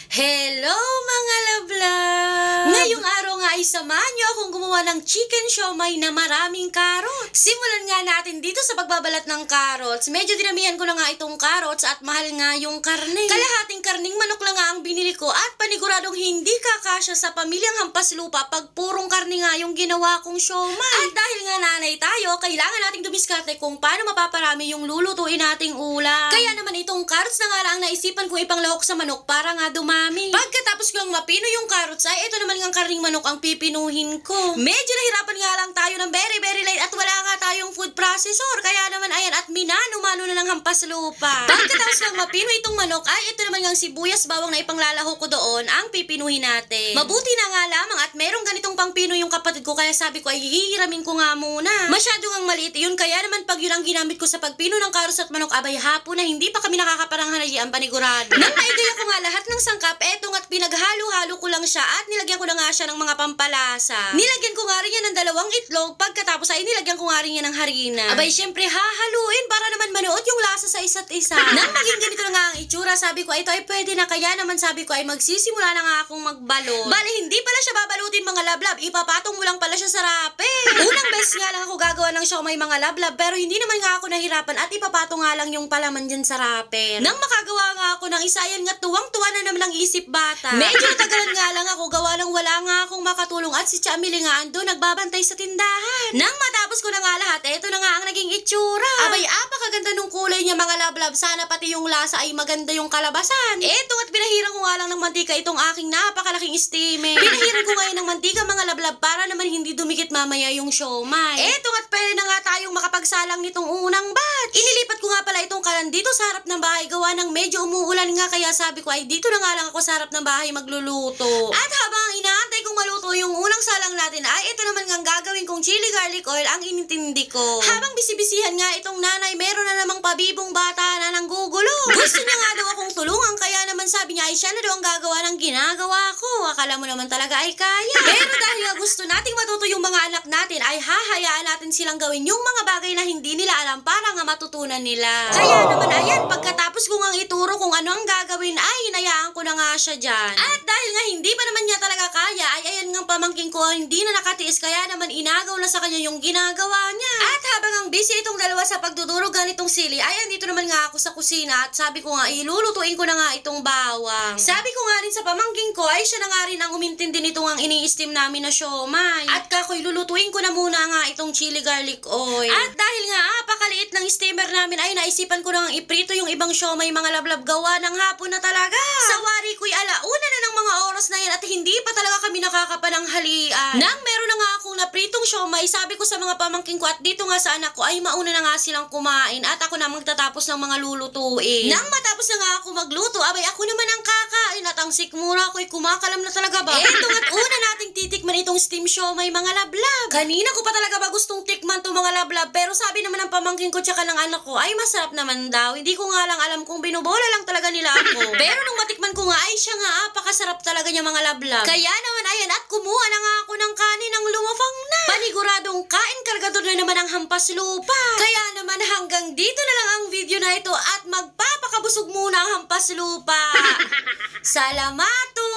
Hello mga lablab! Ngayong araw nga ay samahan niyo akong gumawa ng chicken siomai na maraming carrots. Simulan nga natin dito sa pagbabalat ng carrots. Medyo dinamihan ko na nga itong carrots at mahal nga yung karne. Kalahating karning manok lang nga ang binili ko at paniguradong hindi kakasya sa pamilyang hampas lupa pag purong karne nga yung ginawa kong siomai. At dahil nga nanay tayo, kailangan nating dumiskarte kung paano mapaparami yung lulutuin nating ulam. Kaya naman itong carrots na nga lang naisipan kong ipanglahok sa manok para nga dumami. Pagkatapos ko mapino yung carrots ay ito naman ng karning manok ang pipinuhin ko. Medyo nahirapan nga lang tayo ng very light at wala nga tayong food processor. Kaya naman ayan at minano-mano na ng hampas lupa. Pagkatapos kong mapino itong manok ay ito naman ng sibuyas bawang na ipanglalahok ko doon ang pipinuhin natin. Mabuti na nga lamang at merong ganitong pangpino yung kapatid ko kaya sabi ko ay hihiramin ko nga muna. Masyado ngang maliit yun kaya naman pag yun ang ginamit ko sa pagpino ng carrots at manok abay hapon na hindi pa kami nakakaparanghanayi ang panigurado. Nang maigaya ko nga lahat ng sangkap etong at pinaghalo-halo ko lang siya at nilagyan ko na nga siya ng mga pampalasa. Nilagyan ko nga rin yan ng 2 itlog pagkatapos ay nilagyan ko nga rin yan ng harina. Abay syempre hahaluin para naman manuot yung lasa sa isa't isa. Nang maging ganito na nga ang itsura sabi ko ito ay pwede na kaya naman sabi ko ay magsisimula na nga akong magbalot. Bale hindi pala siya babalutin mga lablab, ipapatong mo lang pala siya sa rape. Unang beses nga lang ako gagawa ng siomai mga lablab pero hindi naman nga ako nahirapan at ipapatong nga lang yung palaman dyan sa rape. Nang makagawa nga ako ng isa yan nga tuwang-tuwa na naman ang isip bata. Medyo natagalan nga lang ako gawa lang wala nga akong makatulong at si Chamili nga ando nagbabantay sa tindahan. Nang matapos ko na nga lahat, eto na nga ang naging itsura. Abay apakaganda nung kulay niya mga lablab, sana pati yung lasa ay maganda yung kalabasan. Eto at pinahiran ko nga lang ng mantika itong aking napakalaking steamer. Pinahiran ko ngayon ng mantika mga lablab para naman hindi dumikit mamaya yung siomai. Eto at pwede na nga tayong makapagsalang nitong unang batch. Inilipat ko nga pala itong kalan dito sa harap ng bahay gawa ng medyo umuulan nga kaya sabi ko ay dito na nga lang ako sa harap ng bahay magluluto. At habang inaantay kong maluto yung unang salang natin ay ito naman nga gagawin kong chili garlic oil ang inintindi ko. Habang bisibisihan nga itong nanay meron na namang pabibong bata na nanggugulo. Gusto niya nga daw akong tulungan kaya naman sabi niya ay siya na daw ang gagawa ng ginagawa ko. Akala mo naman talaga ay kaya. Pero dahil nga gusto nating matuto yung mga anak natin ay hahayaan natin silang gawin yung mga bagay na hindi nila alam para nga matutunan nila. Kaya naman ayan pagkatapos ko nga ituro kung ano ang gagawin ay hinayaan ko na nga siya dyan. At dahil nga hindi pa naman niya talaga kaya ay ayan nga pamangking ko hindi na nakatiis kaya naman inagaw na sa kanya yung ginagawa niya. At habang ang busy itong dalawa sa pagdudurog ganitong sili ay andito naman nga ako sa kusina at sabi ko nga ilulutuin ko na nga itong bawang. Sabi ko nga rin sa pamangking ko ay siya na nga rin ang umintindi nitong ang ini-steam namin na siomai. At kakoy lulutuin ko na muna nga itong chili garlic oil. At dahil nga apakaliit ng steamer namin ay naisipan ko na iprito yung ibang siomai mga lablab gawa ng hapon na talaga. Sa wari ko'y alauna na ng mga oras na yan at hindi pa talaga kami nakakapananghalian. Nang meron na nga akong napritong siomai, sabi ko sa mga pamangking ko at dito nga sa anak ko ay mauna na nga silang kumain at ako na magtatapos ng mga lulutuin. Nang matapos na nga ako magluto, abay ako naman ang kakain at ang sikmura ko'y kumakalam na talaga ba? Eto nga't una nating titikman itong steam siomai mga lablab. Kanina ko pa talaga ba gustong tikman to mga lablab pero sabi naman ng pamangking ko tsaka ng anak ko ay masarap naman daw. Hindi ko nga lang alam kung binubola lang talaga nila ako. Pero nung matikman ko nga ay siya nga apakasarap talaga niya mga lablab. Kaya naman ayan at kumuha na nga ako ng kanin ng lumafang na. Paniguradong kain kargador na naman ang hampas lupa. Kaya naman hanggang dito na lang ang video na ito at magpapakabusog muna ang hampas lupa. Salamaton!